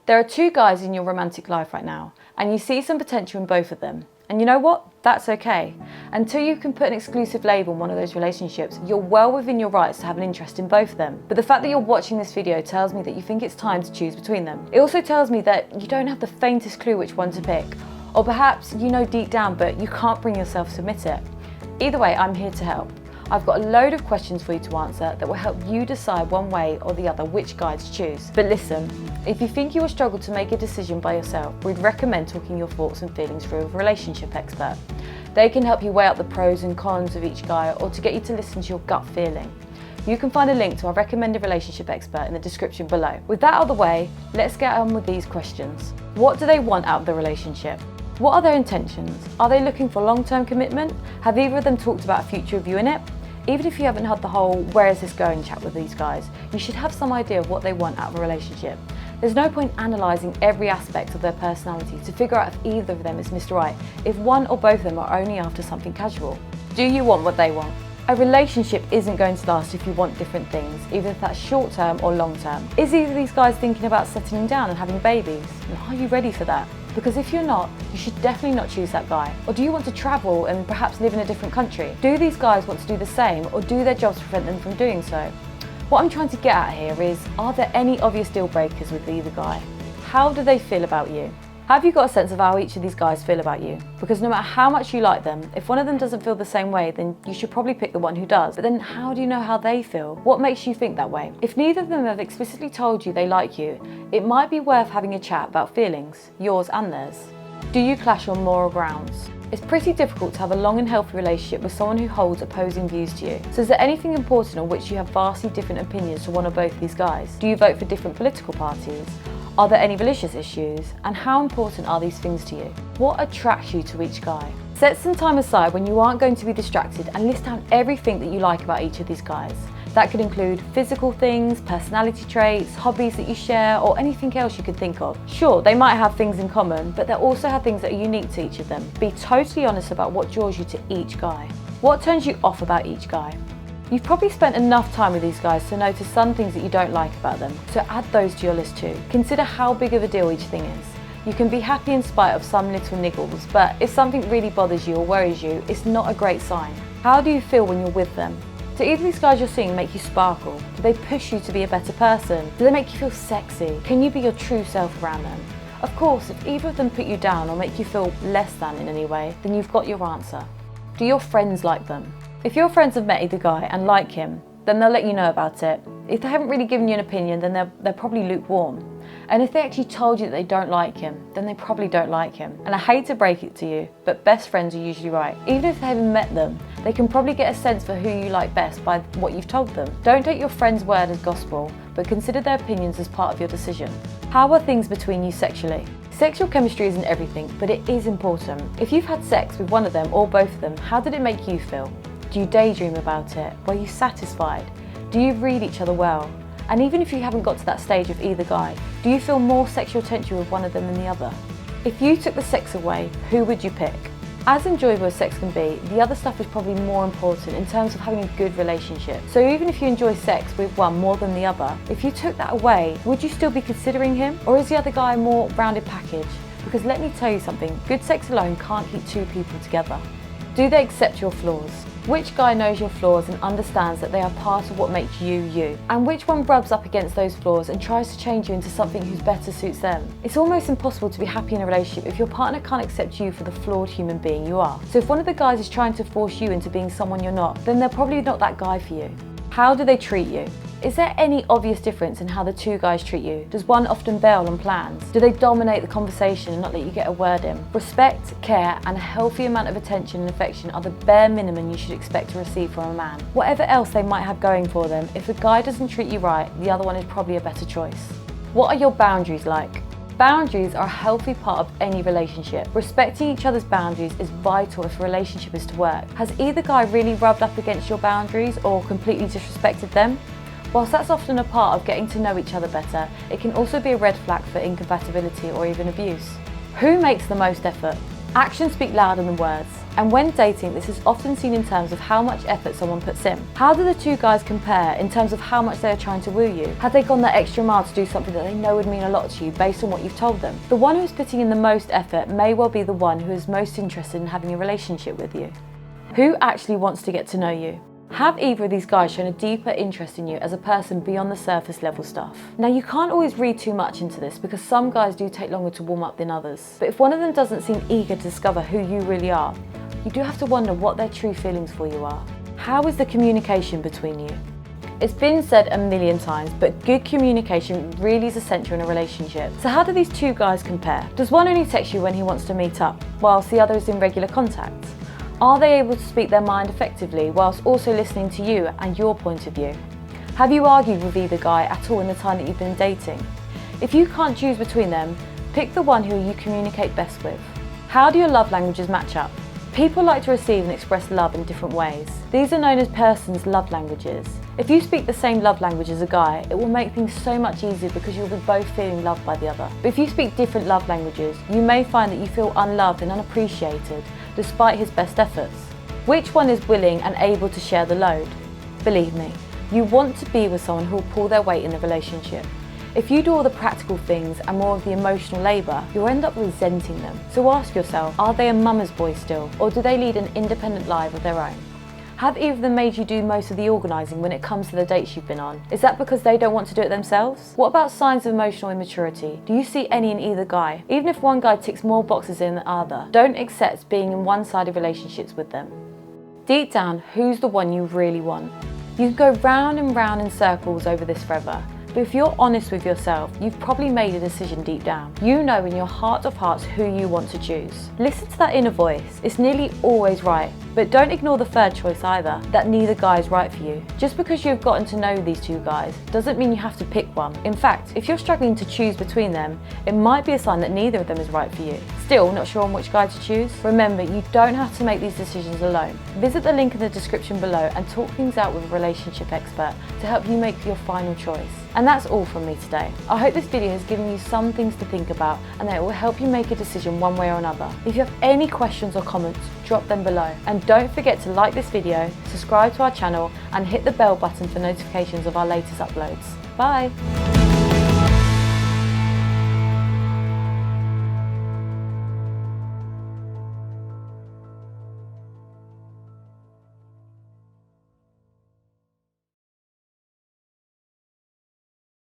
There are two guys in your romantic life right now, and you see some potential in both of them. And you know what? That's okay. Until you can put an exclusive label on one of those relationships, you're well within your rights to have an interest in both of them. But the fact that you're watching this video tells me that you think it's time to choose between them. It also tells me that you don't have the faintest clue which one to pick. Or perhaps you know deep down, but you can't bring yourself to admit it. Either way, I'm here to help. I've got a load of questions for you to answer that will help you decide one way or the other which guy to choose. But listen, if you think you will struggle to make a decision by yourself, we'd recommend talking your thoughts and feelings through with a relationship expert. They can help you weigh up the pros and cons of each guy, or to get you to listen to your gut feeling. You can find a link to our recommended relationship expert in the description below. With that out of the way, let's get on with these questions. What do they want out of the relationship? What are their intentions? Are they looking for long-term commitment? Have either of them talked about a future of you in it? Even if you haven't had the whole "where is this going" chat with these guys, you should have some idea of what they want out of a relationship. There's no point analysing every aspect of their personality to figure out if either of them is Mr. Right, if one or both of them are only after something casual. Do you want what they want? A relationship isn't going to last if you want different things, either if that's short term or long term. Is either of these guys thinking about settling down and having babies? And are you ready for that? Because if you're not, you should definitely not choose that guy. Or do you want to travel and perhaps live in a different country? Do these guys want to do the same, or do their jobs prevent them from doing so? What I'm trying to get at here is, are there any obvious deal breakers with either guy? How do they feel about you? Have you got a sense of how each of these guys feel about you? Because no matter how much you like them, if one of them doesn't feel the same way, then you should probably pick the one who does. But then how do you know how they feel? What makes you think that way? If neither of them have explicitly told you they like you, it might be worth having a chat about feelings, yours and theirs. Do you clash on moral grounds? It's pretty difficult to have a long and healthy relationship with someone who holds opposing views to you. So is there anything important on which you have vastly different opinions to one or both of these guys? Do you vote for different political parties? Are there any religious issues? And how important are these things to you? What attracts you to each guy? Set some time aside when you aren't going to be distracted and list down everything that you like about each of these guys. That could include physical things, personality traits, hobbies that you share, or anything else you could think of. Sure, they might have things in common, but they'll also have things that are unique to each of them. Be totally honest about what draws you to each guy. What turns you off about each guy? You've probably spent enough time with these guys to notice some things that you don't like about them, so add those to your list too. Consider how big of a deal each thing is. You can be happy in spite of some little niggles, but if something really bothers you or worries you, it's not a great sign. How do you feel when you're with them? Do either of these guys you're seeing make you sparkle? Do they push you to be a better person? Do they make you feel sexy? Can you be your true self around them? Of course, if either of them put you down or make you feel less than in any way, then you've got your answer. Do your friends like them? If your friends have met either guy and like him, then they'll let you know about it. If they haven't really given you an opinion, then they're probably lukewarm. And if they actually told you that they don't like him, then they probably don't like him. And I hate to break it to you, but best friends are usually right. Even if they haven't met them, they can probably get a sense for who you like best by what you've told them. Don't take your friend's word as gospel, but consider their opinions as part of your decision. How are things between you sexually? Sexual chemistry isn't everything, but it is important. If you've had sex with one of them or both of them, how did it make you feel? Do you daydream about it? Were you satisfied? Do you read each other well? And even if you haven't got to that stage of either guy, do you feel more sexual tension with one of them than the other? If you took the sex away, who would you pick? As enjoyable as sex can be, the other stuff is probably more important in terms of having a good relationship. So even if you enjoy sex with one more than the other, if you took that away, would you still be considering him? Or is the other guy a more rounded package? Because let me tell you something, good sex alone can't keep two people together. Do they accept your flaws? Which guy knows your flaws and understands that they are part of what makes you, you? And which one rubs up against those flaws and tries to change you into something who better suits them? It's almost impossible to be happy in a relationship if your partner can't accept you for the flawed human being you are. So if one of the guys is trying to force you into being someone you're not, then they're probably not that guy for you. How do they treat you? Is there any obvious difference in how the two guys treat you? Does one often bail on plans? Do they dominate the conversation and not let you get a word in? Respect, care, and a healthy amount of attention and affection are the bare minimum you should expect to receive from a man. Whatever else they might have going for them, if a guy doesn't treat you right, the other one is probably a better choice. What are your boundaries like? Boundaries are a healthy part of any relationship. Respecting each other's boundaries is vital if a relationship is to work. Has either guy really rubbed up against your boundaries or completely disrespected them? Whilst that's often a part of getting to know each other better, it can also be a red flag for incompatibility or even abuse. Who makes the most effort? Actions speak louder than words. And when dating, this is often seen in terms of how much effort someone puts in. How do the two guys compare in terms of how much they are trying to woo you? Have they gone that extra mile to do something that they know would mean a lot to you based on what you've told them? The one who is putting in the most effort may well be the one who is most interested in having a relationship with you. Who actually wants to get to know you? Have either of these guys shown a deeper interest in you as a person beyond the surface level stuff? Now, you can't always read too much into this because some guys do take longer to warm up than others. But if one of them doesn't seem eager to discover who you really are, you do have to wonder what their true feelings for you are. How is the communication between you? It's been said a million times, but good communication really is essential in a relationship. So how do these two guys compare? Does one only text you when he wants to meet up, whilst the other is in regular contact? Are they able to speak their mind effectively whilst also listening to you and your point of view? Have you argued with either guy at all in the time that you've been dating? If you can't choose between them, pick the one who you communicate best with. How do your love languages match up? People like to receive and express love in different ways. These are known as person's love languages. If you speak the same love language as a guy, it will make things so much easier because you'll be both feeling loved by the other. But if you speak different love languages, you may find that you feel unloved and unappreciated despite his best efforts. Which one is willing and able to share the load? Believe me, you want to be with someone who will pull their weight in the relationship. If you do all the practical things and more of the emotional labour, you'll end up resenting them. So ask yourself, are they a mama's boy still, or do they lead an independent life of their own? Have either of them made you do most of the organising when it comes to the dates you've been on? Is that because they don't want to do it themselves? What about signs of emotional immaturity? Do you see any in either guy? Even if one guy ticks more boxes than the other, don't accept being in one-sided relationships with them. Deep down, who's the one you really want? You can go round and round in circles over this forever. But if you're honest with yourself, you've probably made a decision deep down. You know in your heart of hearts who you want to choose. Listen to that inner voice. It's nearly always right. But don't ignore the third choice either, that neither guy is right for you. Just because you've gotten to know these two guys doesn't mean you have to pick one. In fact, if you're struggling to choose between them, it might be a sign that neither of them is right for you. Still not sure on which guy to choose? Remember, you don't have to make these decisions alone. Visit the link in the description below and talk things out with a relationship expert to help you make your final choice. And that's all from me today. I hope this video has given you some things to think about and that it will help you make a decision one way or another. If you have any questions or comments, drop them below. And don't forget to like this video, subscribe to our channel and hit the bell button for notifications of our latest uploads. Bye!